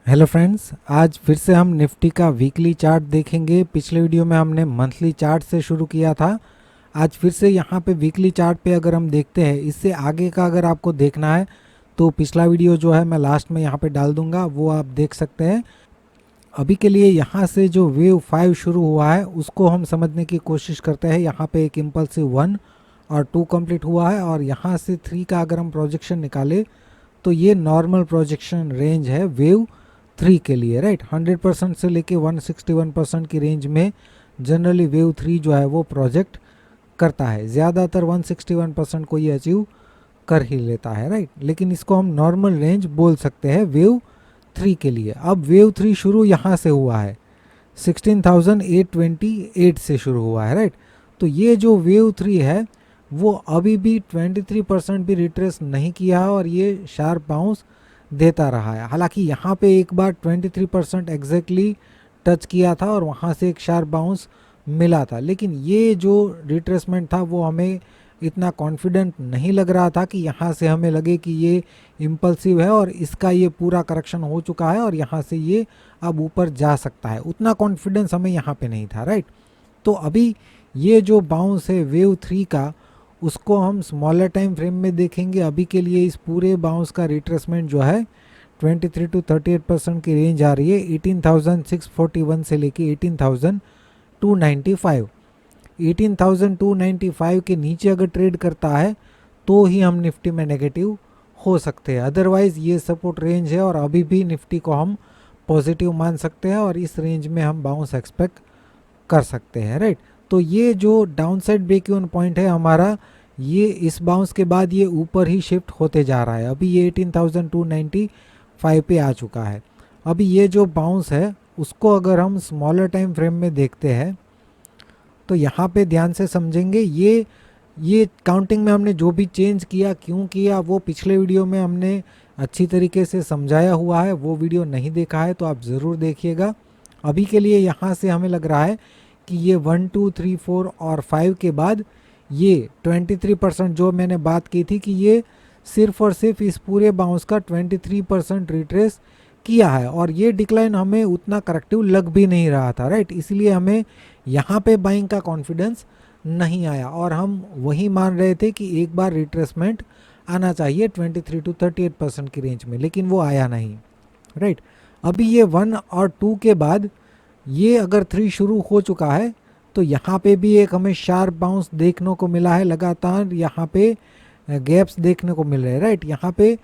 Hello friends, आज फिर से हम निफ्टी का वीकली चार्ट देखेंगे। पिछले वीडियो में हमने मंथली चार्ट से शुरू किया था। आज फिर से यहाँ पे वीकली चार्ट पे अगर हम देखते हैं, इससे आगे का अगर आपको देखना है तो पिछला वीडियो जो है मैं लास्ट में यहाँ पे डाल दूंगा, वो आप देख सकते हैं। अभी के लिए यहाँ से जो वेव 5 शुरू हुआ है उसको हम समझने की कोशिश करते हैं। यहाँ पे एक इम्पल्सिव 1 और 2 कंप्लीट हुआ है और यहाँ से 3 का अगर हम प्रोजेक्शन निकाले तो ये नॉर्मल प्रोजेक्शन रेंज है वेव 3 के लिए, राइट। 100% से लेके 161% की रेंज में जनरली वेव 3 जो है वो प्रोजेक्ट करता है। ज़्यादातर 161% को ये अचीव कर ही लेता है, राइट। लेकिन इसको हम नॉर्मल रेंज बोल सकते हैं वेव 3 के लिए। अब वेव 3 शुरू यहाँ से हुआ है, 16,828 से शुरू हुआ है, राइट। तो ये जो वेव 3 है वो अभी भी 23% भी रिट्रेस नहीं किया है और ये शार्प बाउंस देता रहा है। हालांकि यहाँ पे एक बार 23% एग्जैक्टली टच किया था और वहाँ से एक शार्प बाउंस मिला था, लेकिन ये जो रिट्रेसमेंट था वो हमें इतना कॉन्फिडेंट नहीं लग रहा था कि यहाँ से हमें लगे कि ये इम्पल्सिव है और इसका ये पूरा करेक्शन हो चुका है और यहाँ से ये अब ऊपर जा सकता है। उतना कॉन्फिडेंस हमें यहाँ पे नहीं था, राइट। तो अभी ये जो बाउंस है वेव 3 का, उसको हम स्मॉलर टाइम फ्रेम में देखेंगे। अभी के लिए इस पूरे बाउंस का रिट्रेसमेंट जो है 23 to 38% की रेंज आ रही है, 18,641 से लेके 18,295। 18,295 के नीचे अगर ट्रेड करता है तो ही हम निफ्टी में नेगेटिव हो सकते हैं, अदरवाइज ये सपोर्ट रेंज है और अभी भी निफ्टी को हम पॉजिटिव मान सकते हैं और इस रेंज में हम बाउंस एक्सपेक्ट कर सकते हैं, राइट। तो ये जो डाउनसाइड ब्रेक इवन पॉइंट है हमारा, ये इस बाउंस के बाद ये ऊपर ही शिफ्ट होते जा रहा है। अभी ये 18,295 पे आ चुका है। अभी ये जो बाउंस है उसको अगर हम स्मॉलर टाइम फ्रेम में देखते हैं तो यहाँ पे ध्यान से समझेंगे। ये काउंटिंग में हमने जो भी चेंज किया, क्यों किया, वो पिछले वीडियो में हमने अच्छी तरीके से समझाया हुआ है। वो वीडियो नहीं देखा है तो आप ज़रूर देखिएगा। अभी के लिए यहाँ से हमें लग रहा है कि ये 1 2 3 4 और 5 के बाद ये 23% जो मैंने बात की थी कि ये सिर्फ और सिर्फ इस पूरे बाउंस का 23% रिट्रेस किया है और ये डिक्लाइन हमें उतना करेक्टिव लग भी नहीं रहा था, राइट। इसलिए हमें यहाँ पे बाइंग का कॉन्फिडेंस नहीं आया और हम वही मान रहे थे कि एक बार रिट्रेसमेंट आना चाहिए 23 to 38% की रेंज में, लेकिन वो आया नहीं, राइट। अभी ये 1 और 2 के बाद ये अगर 3 शुरू हो चुका है तो यहाँ पे भी एक हमें शार्प बाउंस देखने को मिला है। लगातार यहाँ पे गैप्स देखने को मिल रहे हैं, राइट। यहाँ पे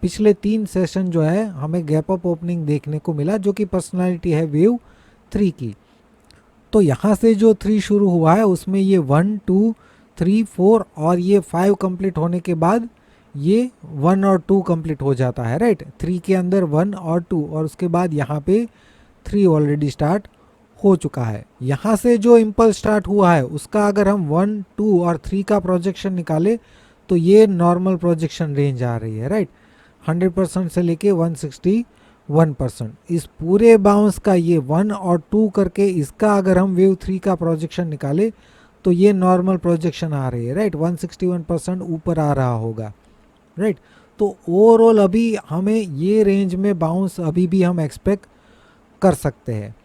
पिछले 3 सेशन जो है हमें गैप अप ओपनिंग देखने को मिला, जो कि पर्सनालिटी है वेव 3 की। तो यहाँ से जो 3 शुरू हुआ है उसमें ये 1 2 3 4 और ये 5 कंप्लीट होने के बाद ये 1 और 2 कंप्लीट हो जाता है, राइट। 3 के अंदर 1 और 2 और उसके बाद यहाँ पे 3 ऑलरेडी स्टार्ट हो चुका है। यहाँ से जो इम्पल्स स्टार्ट हुआ है उसका अगर हम 1 2 और 3 का प्रोजेक्शन निकाले तो ये नॉर्मल प्रोजेक्शन रेंज आ रही है, राइट। 100% से लेके 161%। इस पूरे बाउंस का ये 1 और 2 करके इसका अगर हम वेव 3 का प्रोजेक्शन निकाले तो ये नॉर्मल प्रोजेक्शन आ रही है, राइट। 161% ऊपर आ रहा होगा, राइट। तो ओवरऑल अभी हमें ये रेंज में बाउंस अभी भी हम एक्सपेक्ट कर सकते हैं।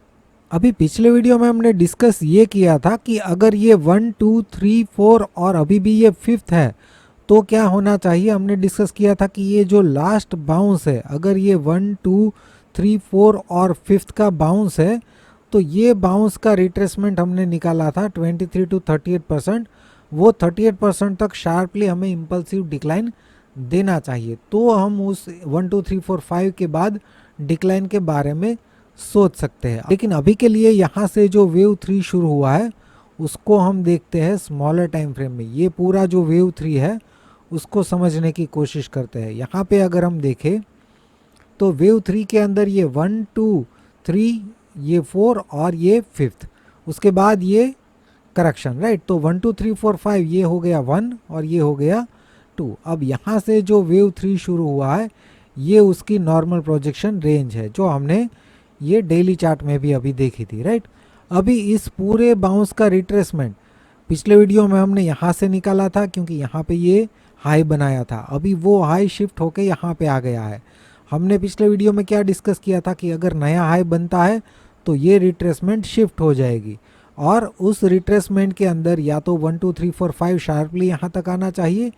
अभी पिछले वीडियो में हमने डिस्कस ये किया था कि अगर ये 1 2 3 4 और अभी भी ये 5th है तो क्या होना चाहिए। हमने डिस्कस किया था कि ये जो लास्ट बाउंस है, अगर ये 1 2 3 4 और 5th का बाउंस है तो ये बाउंस का रिट्रेसमेंट हमने निकाला था 23 to 38%। वो 38% तक शार्पली हमें इम्पल्सिव डिक्लाइन देना चाहिए, तो हम उस 1 2 3 4 5 के बाद डिक्लाइन के बारे में सोच सकते हैं। लेकिन अभी के लिए यहाँ से जो वेव 3 शुरू हुआ है उसको हम देखते हैं स्मॉलर टाइम फ्रेम में। ये पूरा जो वेव 3 है उसको समझने की कोशिश करते हैं। यहाँ पे अगर हम देखें तो वेव 3 के अंदर ये 1 2 3 ये 4 और ये 5th, उसके बाद ये करेक्शन, राइट। तो 1 2 3 4 5 ये हो गया 1 और ये हो गया 2। अब यहाँ से जो वेव 3 शुरू हुआ है ये उसकी नॉर्मल प्रोजेक्शन रेंज है, जो हमने ये डेली चार्ट में भी अभी देखी थी, राइट। अभी इस पूरे बाउंस का रिट्रेसमेंट पिछले वीडियो में हमने यहाँ से निकाला था क्योंकि यहाँ पे ये हाई बनाया था। अभी वो हाई शिफ्ट होके यहाँ पे आ गया है। हमने पिछले वीडियो में क्या डिस्कस किया था कि अगर नया हाई बनता है तो ये रिट्रेसमेंट शिफ्ट हो जाएगी और उस रिट्रेसमेंट के अंदर या तो 1 2 3 4 5 शार्पली यहाँ तक आना चाहिए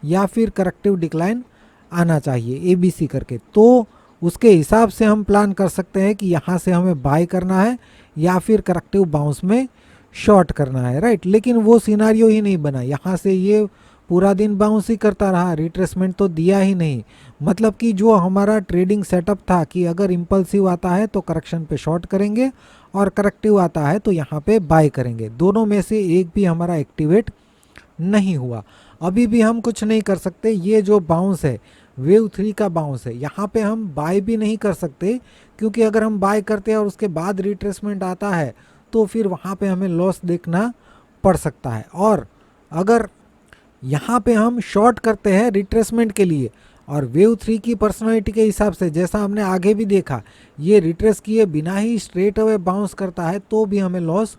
या फिर करेक्टिव डिक्लाइन आना चाहिए ABC करके। तो उसके हिसाब से हम प्लान कर सकते हैं कि यहाँ से हमें बाय करना है या फिर करेक्टिव बाउंस में शॉर्ट करना है, राइट। लेकिन वो सिनारियो ही नहीं बना, यहाँ से ये पूरा दिन बाउंस ही करता रहा, रिट्रेसमेंट तो दिया ही नहीं। मतलब कि जो हमारा ट्रेडिंग सेटअप था कि अगर इम्पल्सिव आता है तो करेक्शन पे शॉर्ट करेंगे और करेक्टिव आता है तो यहाँ पे बाय करेंगे, दोनों में से एक भी हमारा एक्टिवेट नहीं हुआ। अभी भी हम कुछ नहीं कर सकते, ये जो बाउंस है वेव 3 का बाउंस है, यहाँ पे हम बाय भी नहीं कर सकते क्योंकि अगर हम बाय करते हैं और उसके बाद रिट्रेसमेंट आता है तो फिर वहाँ पे हमें लॉस देखना पड़ सकता है। और अगर यहाँ पे हम शॉर्ट करते हैं रिट्रेसमेंट के लिए और वेव 3 की पर्सनालिटी के हिसाब से, जैसा हमने आगे भी देखा, ये रिट्रेस किए बिना ही स्ट्रेट अवे बाउंस करता है तो भी हमें लॉस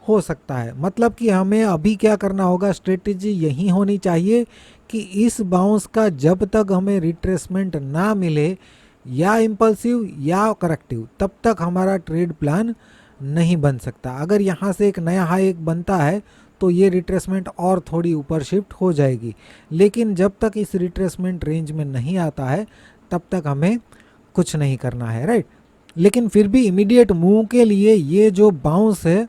हो सकता है। मतलब कि हमें अभी क्या करना होगा, स्ट्रेटेजी यही होनी चाहिए कि इस बाउंस का जब तक हमें रिट्रेसमेंट ना मिले या इम्पल्सिव या करेक्टिव, तब तक हमारा ट्रेड प्लान नहीं बन सकता। अगर यहाँ से एक नया हाई एक बनता है तो ये रिट्रेसमेंट और थोड़ी ऊपर शिफ्ट हो जाएगी, लेकिन जब तक इस रिट्रेसमेंट रेंज में नहीं आता है तब तक हमें कुछ नहीं करना है, राइट। लेकिन फिर भी इमीडिएट मूव के लिए ये जो बाउंस है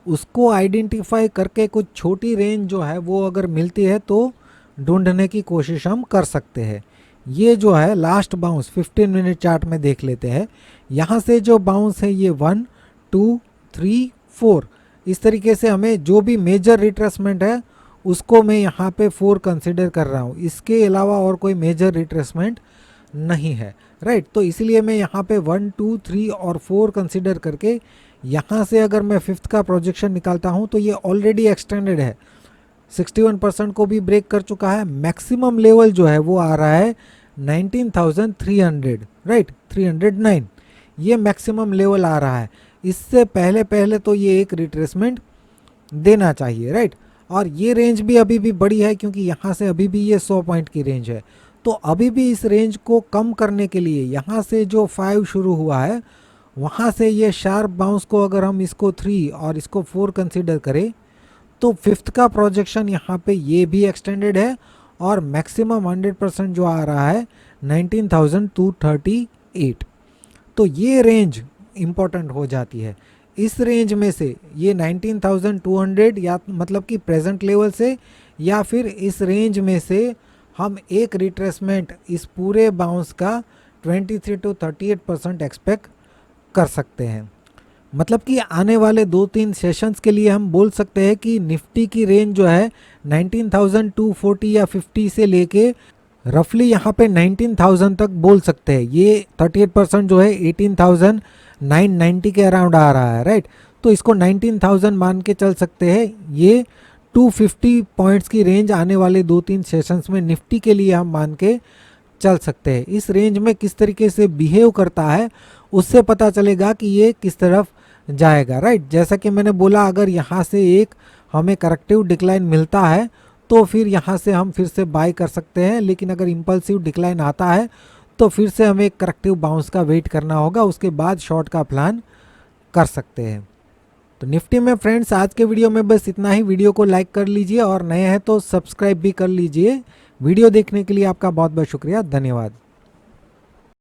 उसको आइडेंटिफाई करके कुछ छोटी रेंज जो है वो अगर मिलती है तो ढूंढने की कोशिश हम कर सकते हैं। ये जो है लास्ट बाउंस 15 मिनट चार्ट में देख लेते हैं। यहाँ से जो बाउंस है ये 1 2 3 4, इस तरीके से हमें जो भी मेजर रिट्रेसमेंट है उसको मैं यहाँ पे 4 कंसिडर कर रहा हूँ, इसके अलावा और कोई मेजर रिट्रेसमेंट नहीं है, राइट। तो इसलिए मैं यहाँ पे 1 2 3 और 4 कंसिडर करके यहाँ से अगर मैं 5th का प्रोजेक्शन निकालता हूँ तो ये ऑलरेडी एक्सटेंडेड है, 61% को भी ब्रेक कर चुका है। मैक्सिमम लेवल जो है वो आ रहा है 19,300, राइट, 309, ये मैक्सिमम लेवल आ रहा है। इससे पहले तो ये एक रिट्रेसमेंट देना चाहिए, राइट। और ये रेंज भी अभी भी बड़ी है क्योंकि यहाँ से अभी भी ये 100 पॉइंट की रेंज है। तो अभी भी इस रेंज को कम करने के लिए यहाँ से जो 5 शुरू हुआ है वहाँ से ये शार्प बाउंस को अगर हम इसको 3 और इसको 4 कंसिडर करें तो 5th का प्रोजेक्शन यहाँ पे ये भी एक्सटेंडेड है और मैक्सिमम 100% जो आ रहा है 19,238। तो ये रेंज इम्पोर्टेंट हो जाती है। इस रेंज में से ये 19,200 या मतलब कि प्रेजेंट लेवल से या फिर इस रेंज में से हम एक रिट्रेसमेंट इस पूरे बाउंस का 23 to 38% एक्सपेक्ट कर सकते हैं। मतलब कि आने वाले 2-3 सेशंस के लिए हम बोल सकते हैं कि निफ्टी की रेंज जो है 19,240 या 50 से लेके रफली यहाँ पे 19,000 तक बोल सकते हैं। ये 38% जो है 18,990 के अराउंड आ रहा है, राइट। तो इसको 19,000 मान के चल सकते हैं। ये 250 पॉइंट्स की रेंज आने वाले 2-3 सेशंस में निफ्टी के लिए हम मान के चल सकते हैं। इस रेंज में किस तरीके से बिहेव करता है उससे पता चलेगा कि ये किस तरफ जाएगा, राइट। जैसा कि मैंने बोला, अगर यहाँ से एक हमें करेक्टिव डिक्लाइन मिलता है तो फिर यहाँ से हम फिर से बाय कर सकते हैं, लेकिन अगर इम्पल्सिव डिक्लाइन आता है तो फिर से हमें एक करेक्टिव बाउंस का वेट करना होगा, उसके बाद शॉर्ट का प्लान कर सकते हैं। तो निफ्टी में फ्रेंड्स आज के वीडियो में बस इतना ही। वीडियो को लाइक कर लीजिए और नए हैं तो सब्सक्राइब भी कर लीजिए। वीडियो देखने के लिए आपका बहुत बहुत शुक्रिया, धन्यवाद।